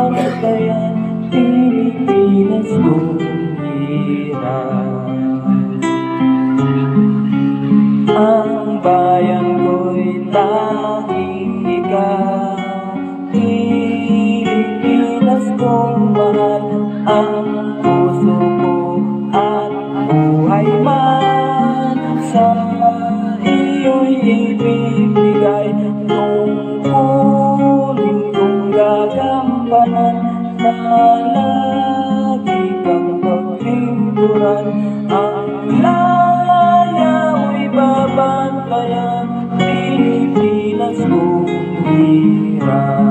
bantayan, Pilipinas kong hirap. Ang bayan ko'y tanging ikaw, Pilipinas kong mahal. Ang puso ko at buhay man sa iyo'y ibibigay. Tungkulin kong gagampanan na lagi kang paglingkuran. Ang layaw babantayan, Pilipinas kong hirap.